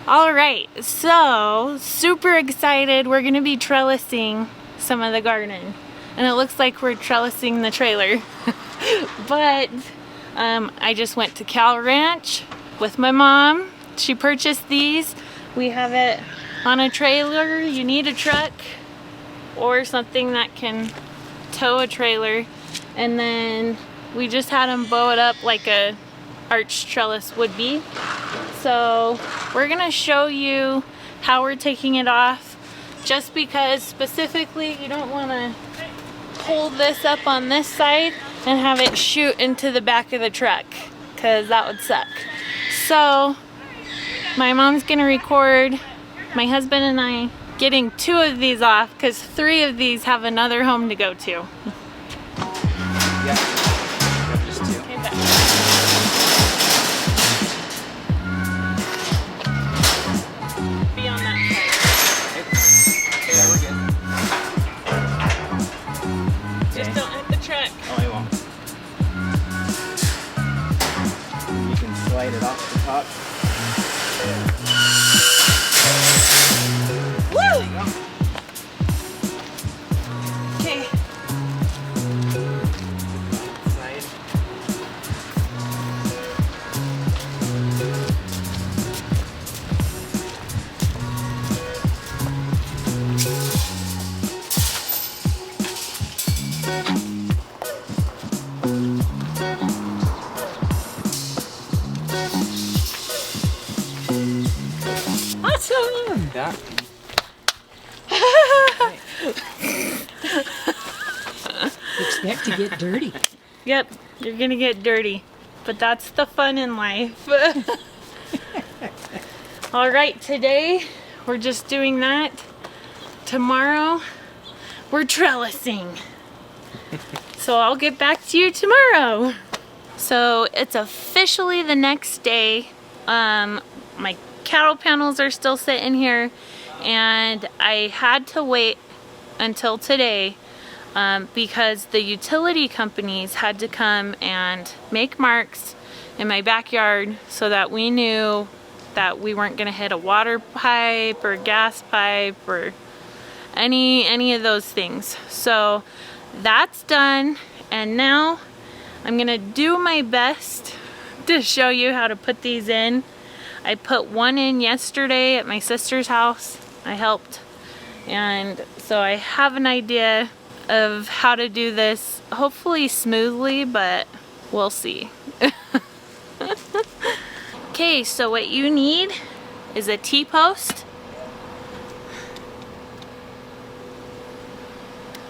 All right, so super excited. We're gonna be trellising some of the garden, and it looks like we're trellising the trailer. But I just went to Cal Ranch with my mom. She purchased these. We have it on a trailer. You need a truck or something that can tow a trailer, and then we just had them bow it up like a arch trellis would be. So we're gonna show you how we're taking it off, just because specifically you don't want to hold this up on this side and have it shoot into the back of the truck, because that would suck. So my mom's gonna record my husband and I getting 2 of these off, because 3 of these have another home to go to. Yeah. Just 2. Okay, back. Be on that side. Okay, yeah, we're good. Just don't hit the truck. Oh, I won't. You can slide it off the top. Woo! There you go. Okay. Side. Awesome! Yeah. Expect to get dirty. Yep, you're gonna get dirty, but that's the fun in life. All right, today we're just doing that. Tomorrow we're trellising. So I'll get back to you tomorrow. So it's officially the next day. My cattle panels are still sitting here, and I had to wait until today because the utility companies had to come and make marks in my backyard so that we knew that we weren't going to hit a water pipe or gas pipe or any of those things. So that's done, and now I'm going to do my best to show you how to put these in. I put one in yesterday at my sister's house. I helped, and so I have an idea of how to do this, hopefully smoothly, but we'll see. Okay, so what you need is a T-post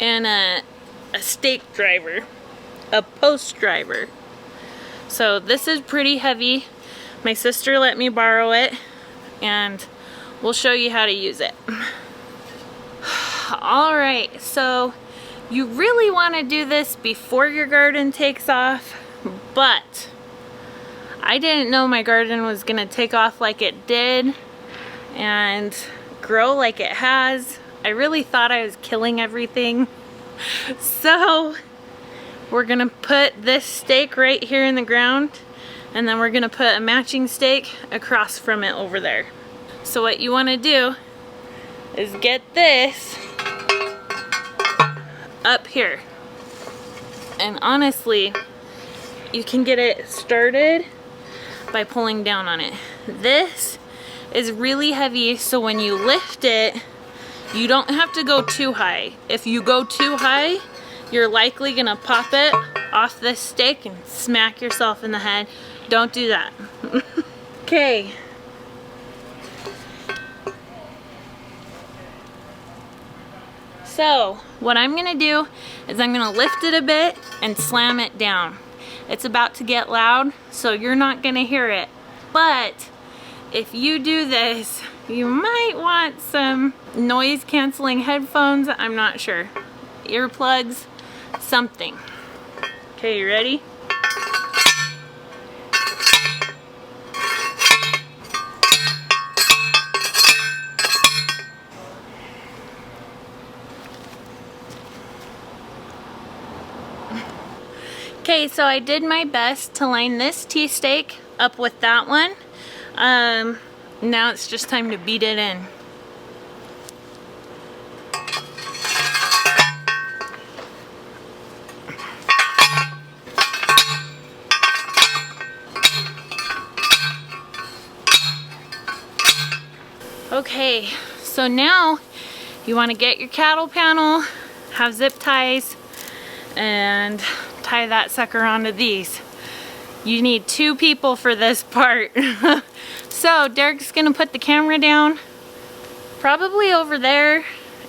and a stake driver, a post driver. So this is pretty heavy. My sister let me borrow it, and we'll show you how to use it. All right, so you really want to do this before your garden takes off, but I didn't know my garden was gonna take off like it did and grow like it has. I really thought I was killing everything. So we're gonna put this stake right here in the ground, and then we're gonna put a matching stake across from it over there. So what you wanna do is get this up here. And honestly, you can get it started by pulling down on it. This is really heavy, so when you lift it, you don't have to go too high. If you go too high, you're likely gonna pop it off this stake and smack yourself in the head. Don't do that. Okay. So what I'm gonna do is I'm gonna lift it a bit and slam it down. It's about to get loud, so you're not gonna hear it. But if you do this, you might want some noise canceling headphones. I'm not sure. Earplugs, something. Okay, you ready? Okay, so I did my best to line this T-stake up with that one. Now it's just time to beat it in. Okay, so now you want to get your cattle panel, have zip ties, and tie that sucker onto these. You need 2 people for this part. So Derek's gonna put the camera down, probably over there,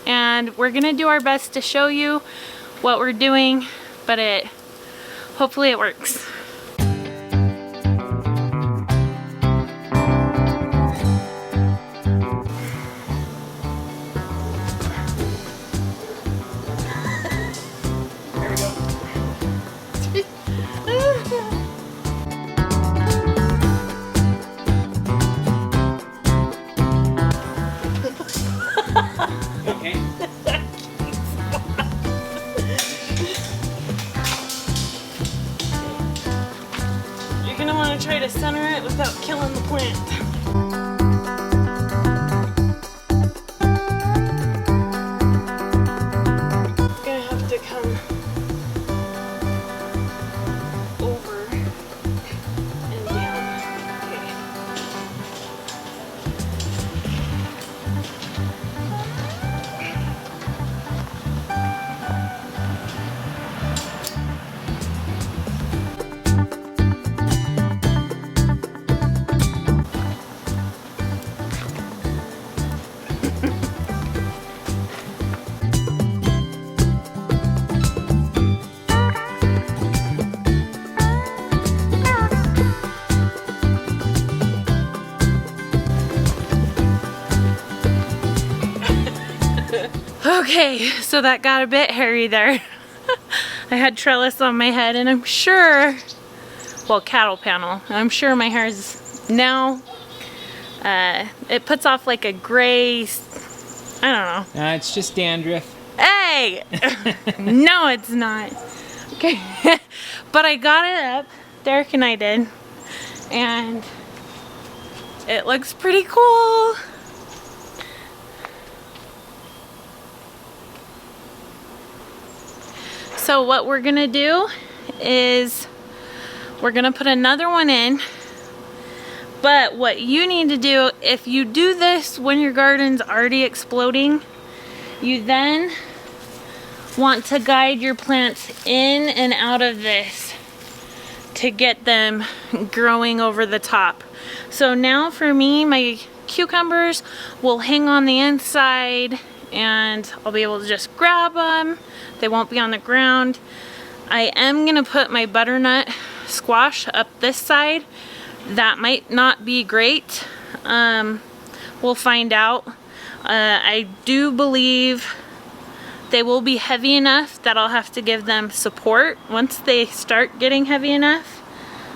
and we're gonna do our best to show you what we're doing, but hopefully it works. Okay. You're gonna want to try to center it without killing the plant. Gonna have to come over and down. Okay. Okay, so that got a bit hairy there. I had trellis on my head, and I'm sure, well, cattle panel, I'm sure my hair is now, it puts off like a gray, I don't know. It's just dandruff. Hey! No, it's not. Okay, but I got it up, Derek and I did, and it looks pretty cool. So what we're gonna do is we're gonna put another one in, but what you need to do, if you do this when your garden's already exploding, you then want to guide your plants in and out of this to get them growing over the top. So now for me, my cucumbers will hang on the inside and I'll be able to just grab them. They won't be on the ground. I am gonna put my butternut squash up this side. That might not be great. We'll find out. I do believe they will be heavy enough that I'll have to give them support once they start getting heavy enough.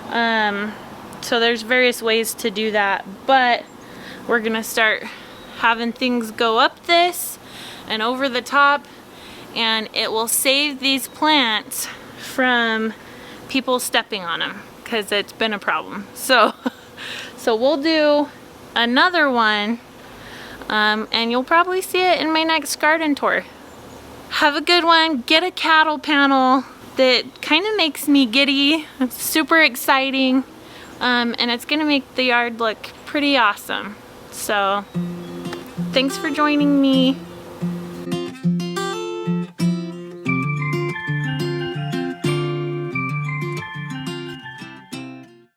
So there's various ways to do that, but we're gonna start having things go up this and over the top, and it will save these plants from people stepping on them because it's been a problem. So we'll do another one, and you'll probably see it in my next garden tour. Have a good one. Get a cattle panel that kind of makes me giddy. It's super exciting, and it's gonna make the yard look pretty awesome. So thanks for joining me.